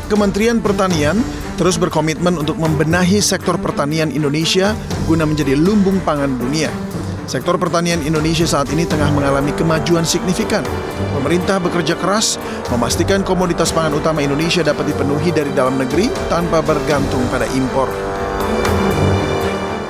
Kementerian Pertanian terus berkomitmen untuk membenahi sektor pertanian Indonesia guna menjadi lumbung pangan dunia. Sektor pertanian Indonesia saat ini tengah mengalami kemajuan signifikan. Pemerintah bekerja keras memastikan komoditas pangan utama Indonesia dapat dipenuhi dari dalam negeri tanpa bergantung pada impor.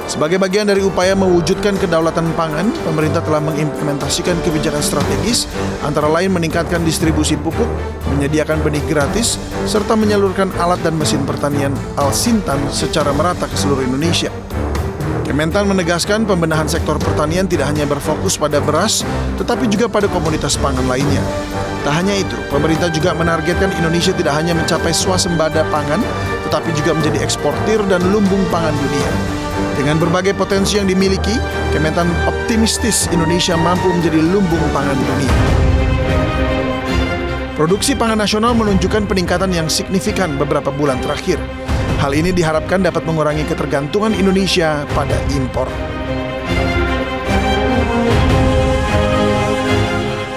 Sebagai bagian dari upaya mewujudkan kedaulatan pangan, pemerintah telah mengimplementasikan kebijakan strategis, antara lain meningkatkan distribusi pupuk, menyediakan benih gratis, serta menyalurkan alat dan mesin pertanian Al-Sintan secara merata ke seluruh Indonesia. Kementan menegaskan pembenahan sektor pertanian tidak hanya berfokus pada beras, tetapi juga pada komoditas pangan lainnya. Tak hanya itu, pemerintah juga menargetkan Indonesia tidak hanya mencapai swasembada pangan, tetapi juga menjadi eksportir dan lumbung pangan dunia. Dengan berbagai potensi yang dimiliki, Kementan optimistis Indonesia mampu menjadi lumbung pangan dunia. Produksi pangan nasional menunjukkan peningkatan yang signifikan beberapa bulan terakhir. Hal ini diharapkan dapat mengurangi ketergantungan Indonesia pada impor.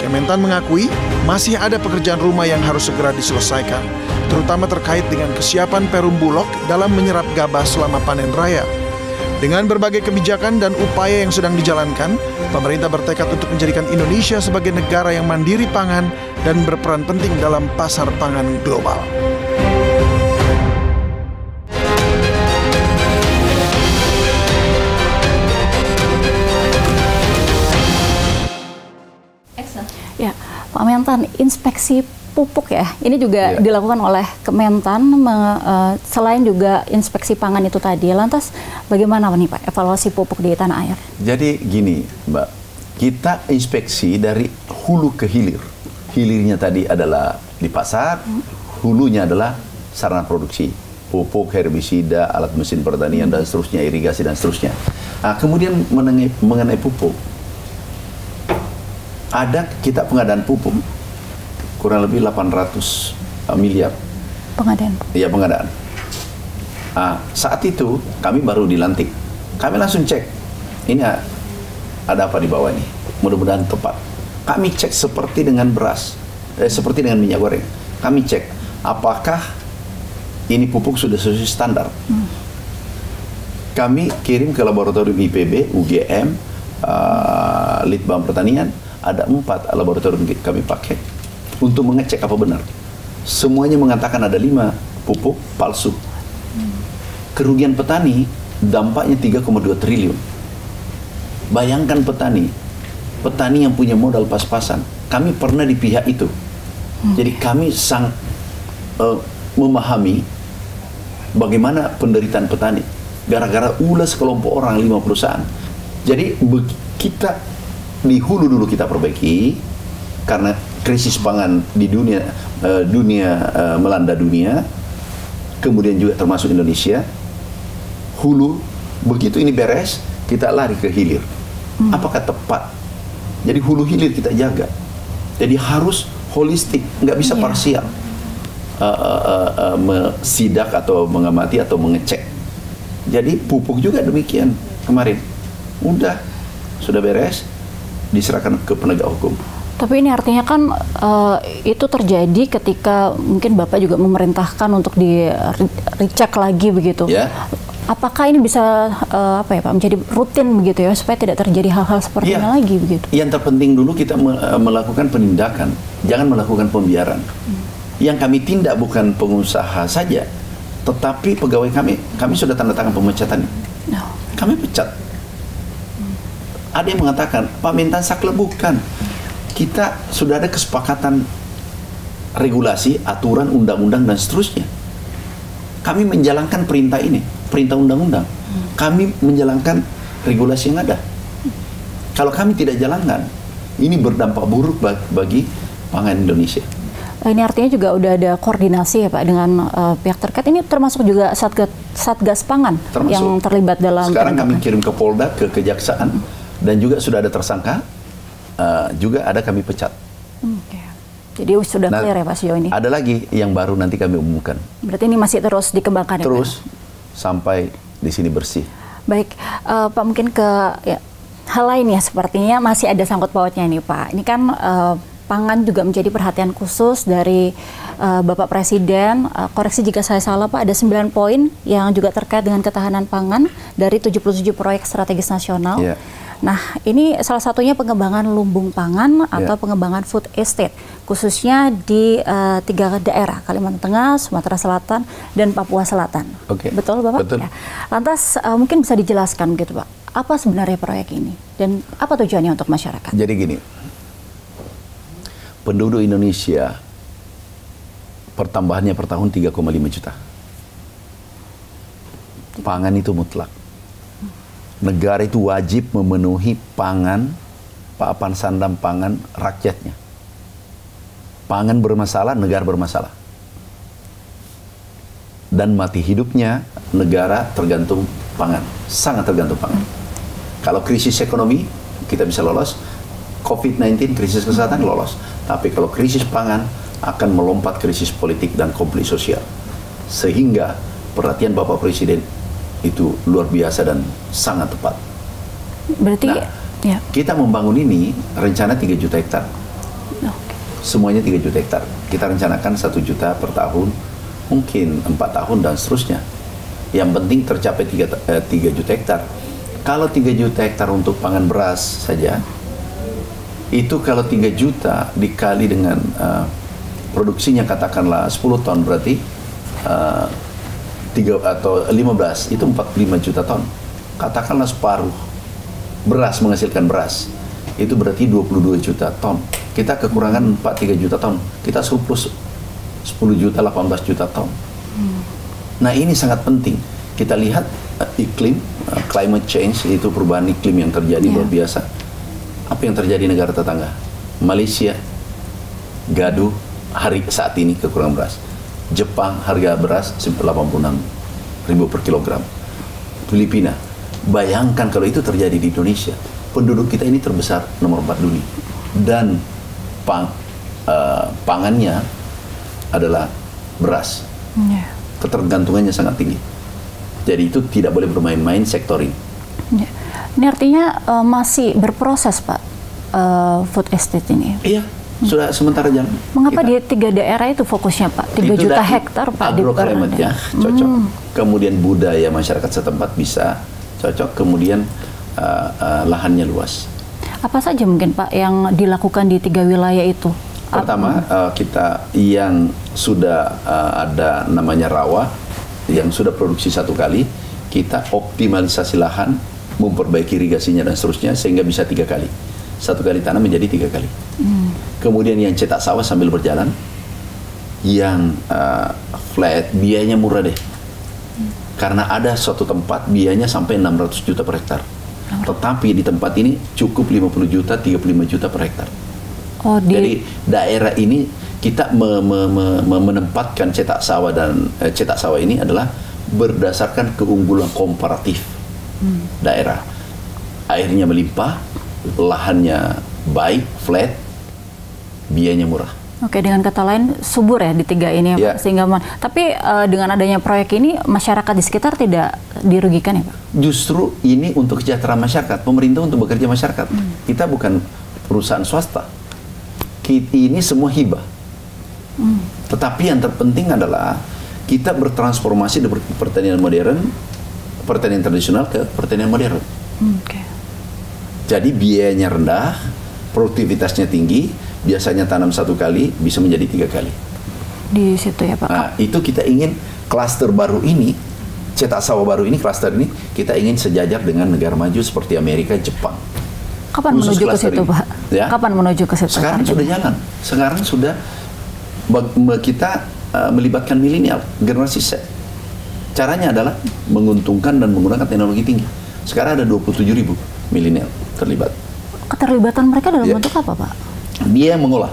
Kementan mengakui masih ada pekerjaan rumah yang harus segera diselesaikan, terutama terkait dengan kesiapan Perum Bulog dalam menyerap gabah selama panen raya. Dengan berbagai kebijakan dan upaya yang sedang dijalankan, pemerintah bertekad untuk menjadikan Indonesia sebagai negara yang mandiri pangan dan berperan penting dalam pasar pangan global. Ya, Pak Mentan, inspeksi pupuk ya, ini juga dilakukan oleh Kementan selain juga inspeksi pangan itu tadi. Lantas bagaimana nih Pak evaluasi pupuk di tanah air? Jadi gini Mbak, kita inspeksi dari hulu ke hilir. Hilirnya tadi adalah di pasar, hulunya adalah sarana produksi, pupuk, herbisida, alat mesin pertanian dan seterusnya, irigasi dan seterusnya. Nah, kemudian mengenai pupuk, ada kita pengadaan pupuk kurang lebih 800 miliar. Pengadaan? Iya, pengadaan. Saat itu kami baru dilantik. Kami langsung cek, ini ada apa di bawah ini. Mudah-mudahan tepat. Kami cek seperti dengan beras, seperti dengan minyak goreng. Kami cek, apakah ini pupuk sudah sesuai standar. Kami kirim ke laboratorium IPB, UGM, Litbang Pertanian. Ada 4 laboratorium kami pakai untuk mengecek apa benar. Semuanya mengatakan ada 5 pupuk palsu. Kerugian petani dampaknya 3,2 triliun. Bayangkan petani yang punya modal pas-pasan. Kami pernah di pihak itu. Jadi kami sangat memahami bagaimana penderitaan petani. Gara-gara ulah sekelompok orang 5 perusahaan. Jadi kita di hulu dulu kita perbaiki, karena krisis pangan di dunia melanda dunia, kemudian juga termasuk Indonesia. Hulu, begitu ini beres, kita lari ke hilir. Apakah tepat? Jadi hulu hilir kita jaga. Jadi harus holistik, nggak bisa parsial. Sidak atau mengamati atau mengecek. Jadi pupuk juga demikian kemarin. Sudah beres, diserahkan ke penegak hukum. Tapi ini artinya kan itu terjadi ketika mungkin Bapak juga memerintahkan untuk dicek lagi begitu. Ya. Apakah ini bisa Pak menjadi rutin begitu ya, supaya tidak terjadi hal-hal seperti ini lagi begitu? Yang terpenting dulu kita melakukan penindakan, jangan melakukan pembiaran. Yang kami tindak bukan pengusaha saja, tetapi pegawai kami sudah tanda tangan pemecatan. Kami pecat. Ada yang mengatakan, Pak Mentan saklek, bukan. Kita sudah ada kesepakatan regulasi, aturan, undang-undang, dan seterusnya. Kami menjalankan perintah ini, perintah undang-undang. Kami menjalankan regulasi yang ada. Kalau kami tidak jalankan, ini berdampak buruk bagi pangan Indonesia. Ini artinya juga udah ada koordinasi ya Pak dengan pihak terkait. Ini termasuk juga Satgas Pangan yang terlibat dalam. Sekarang kami kirim ke Polda, ke Kejaksaan. Dan juga sudah ada tersangka, juga ada kami pecat. Jadi sudah clear ya Pak sejauh ini? Ada lagi yang baru nanti kami umumkan. Berarti ini masih terus dikembangkan ya Pak? Terus, sampai di sini bersih. Baik, Pak mungkin ke hal lain ya, sepertinya masih ada sangkut pautnya nih Pak. Ini kan pangan juga menjadi perhatian khusus dari Bapak Presiden. Koreksi jika saya salah Pak, ada 9 poin yang juga terkait dengan ketahanan pangan dari 77 proyek strategis nasional. Nah, ini salah satunya pengembangan lumbung pangan atau pengembangan food estate, khususnya di 3 daerah, Kalimantan Tengah, Sumatera Selatan, dan Papua Selatan. Betul, Bapak? Betul. Ya. Lantas, mungkin bisa dijelaskan gitu, Pak, apa sebenarnya proyek ini dan apa tujuannya untuk masyarakat? Jadi gini, penduduk Indonesia pertambahannya per tahun 3,5 juta. Pangan itu mutlak. Negara itu wajib memenuhi pangan, papan sandang pangan rakyatnya. Pangan bermasalah, negara bermasalah. Dan mati hidupnya negara tergantung pangan, sangat tergantung pangan. Kalau krisis ekonomi, kita bisa lolos. COVID-19, krisis kesehatan, lolos. Tapi kalau krisis pangan, akan melompat krisis politik dan konflik sosial. Sehingga perhatian Bapak Presiden itu luar biasa dan sangat tepat. Berarti kita membangun ini rencana 3 juta hektar. Semuanya 3 juta hektar. Kita rencanakan 1 juta per tahun, mungkin 4 tahun dan seterusnya. Yang penting tercapai 3 juta hektar. Kalau 3 juta hektar untuk pangan beras saja, itu kalau 3 juta dikali dengan produksinya katakanlah 10 ton, berarti 3 atau 15, itu 45 juta ton. Katakanlah separuh beras menghasilkan beras, itu berarti 22 juta ton. Kita kekurangan 3 juta ton. Kita surplus 10 juta, 18 juta ton. Nah, ini sangat penting. Kita lihat iklim, climate change, itu perubahan iklim yang terjadi luar biasa. Apa yang terjadi negara tetangga? Malaysia gaduh saat ini kekurangan beras. Jepang harga beras 86.000 per kilogram. Filipina, bayangkan kalau itu terjadi di Indonesia. Penduduk kita ini terbesar nomor 4 dunia. Dan pangannya adalah beras. Ketergantungannya sangat tinggi. Jadi itu tidak boleh bermain-main sektor ini. Ini artinya masih berproses, Pak, food estate ini? Iya. Sudah sementara jalan. Mengapa di 3 daerah itu fokusnya, Pak? 3 juta hektar, Pak. Agroclimate ya, cocok. Kemudian budaya masyarakat setempat bisa cocok. Kemudian lahannya luas. Apa saja mungkin, Pak, yang dilakukan di 3 wilayah itu? Pertama, kita yang sudah ada namanya rawa, yang sudah produksi 1 kali, kita optimalisasi lahan, memperbaiki irigasinya dan seterusnya, sehingga bisa 3 kali. 1 kali tanam menjadi 3 kali. Kemudian yang cetak sawah sambil berjalan, yang flat, biayanya murah deh. Karena ada suatu tempat biayanya sampai 600 juta per hektar. Tetapi di tempat ini cukup 50 juta, 35 juta per hektar. Jadi daerah ini kita menempatkan cetak sawah dan cetak sawah ini adalah berdasarkan keunggulan komparatif daerah. Airnya melimpah, lahannya baik, flat, biayanya murah. Oke, dengan kata lain subur ya di 3 ini ya, Pak, sehingga tapi dengan adanya proyek ini masyarakat di sekitar tidak dirugikan ya, Pak? Justru ini untuk kesejahteraan masyarakat, pemerintah untuk bekerja masyarakat. Kita bukan perusahaan swasta. Ini semua hibah. Tetapi yang terpenting adalah kita bertransformasi dari pertanian modern, pertanian tradisional ke pertanian modern. Jadi biayanya rendah, produktivitasnya tinggi. Biasanya tanam 1 kali bisa menjadi 3 kali. Di situ ya, Pak. Nah, itu kita ingin klaster baru ini, cetak sawah baru ini, klaster ini kita ingin sejajar dengan negara maju seperti Amerika, Jepang. Kapan menuju ke situ, Pak? Ya? Kapan menuju ke situ? Sekarang sudah jalan. Sekarang sudah kita melibatkan milenial, generasi Z. Caranya adalah menguntungkan dan menggunakan teknologi tinggi. Sekarang ada 27.000 milenial terlibat. Keterlibatan mereka dalam bentuk apa, Pak? Dia yang mengolah.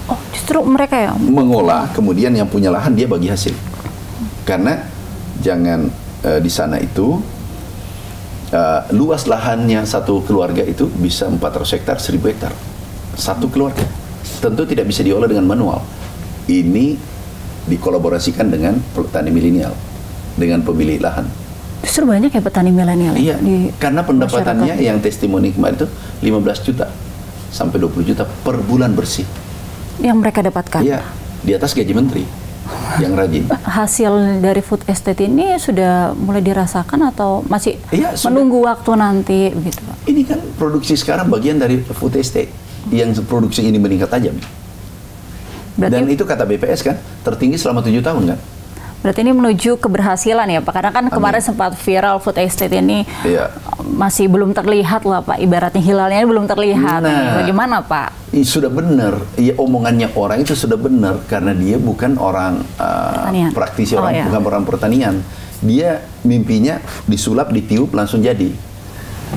Oh, justru mereka ya? Mengolah, kemudian yang punya lahan dia bagi hasil. Karena jangan di sana itu luas lahannya satu keluarga itu bisa 400 hektar, 1000 hektar. Satu keluarga. Tentu tidak bisa diolah dengan manual. Ini dikolaborasikan dengan petani milenial, dengan pemilik lahan. Justru banyak ya petani milenial. Iya, karena pendapatannya yang testimoni kemarin itu 15 juta sampai 20 juta per bulan bersih. yang mereka dapatkan. Iya, di atas gaji menteri yang rajin. Hasil dari food estate ini sudah mulai dirasakan atau masih menunggu waktu nanti begitu, Pak? Ini kan produksi sekarang bagian dari food estate yang produksi ini meningkat tajam. Berarti, dan itu kata BPS kan tertinggi selama 7 tahun kan. Berarti ini menuju keberhasilan ya Pak, karena kan kemarin sempat viral food estate ini masih belum terlihat lah Pak, ibaratnya hilalnya belum terlihat. Bagaimana Pak? Sudah benar, ya omongannya orang itu sudah benar karena dia bukan orang praktisi, bukan orang pertanian. Dia mimpinya disulap, ditiup langsung jadi.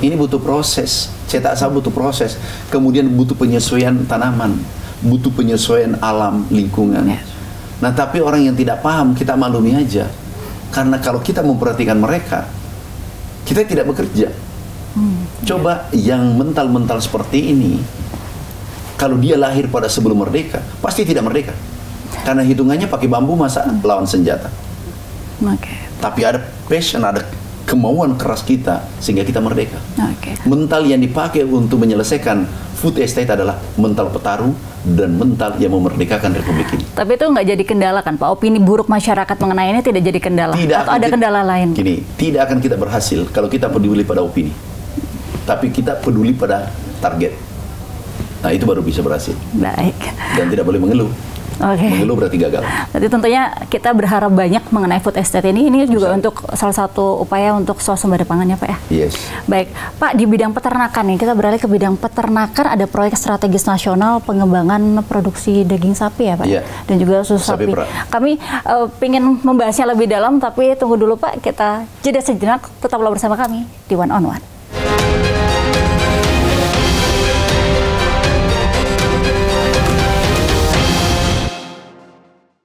Ini butuh proses, cetak sawah butuh proses, kemudian butuh penyesuaian tanaman, butuh penyesuaian alam lingkungan. Nah, tapi orang yang tidak paham, kita maklumi aja. Karena kalau kita memperhatikan mereka, kita tidak bekerja. Coba yang mental-mental seperti ini, kalau dia lahir pada sebelum merdeka, pasti tidak merdeka. Karena hitungannya pakai bambu masa lawan senjata. Tapi ada passion, ada kemauan keras kita, sehingga kita merdeka. Mental yang dipakai untuk menyelesaikan food estate adalah mental petarung dan mental yang memerdekakan Republik ini. Tapi itu nggak jadi kendala kan Pak? Opini buruk masyarakat mengenai ini tidak jadi kendala? Atau ada kendala lain? Gini, tidak akan kita berhasil kalau kita peduli pada opini. Tapi kita peduli pada target. Nah, itu baru bisa berhasil. Baik. Dan tidak boleh mengeluh. Mengeluh berarti gagal. Jadi tentunya kita berharap banyak mengenai food estate ini. Ini juga untuk salah satu upaya untuk swasembada pangan ya Pak ya? Yes. Baik, Pak, di bidang peternakan nih, kita beralih ke bidang peternakan, ada proyek strategis nasional pengembangan produksi daging sapi ya Pak? Dan juga susu sapi. Kami ingin membahasnya lebih dalam, tapi tunggu dulu Pak, kita jeda sejenak, tetaplah bersama kami di One on One.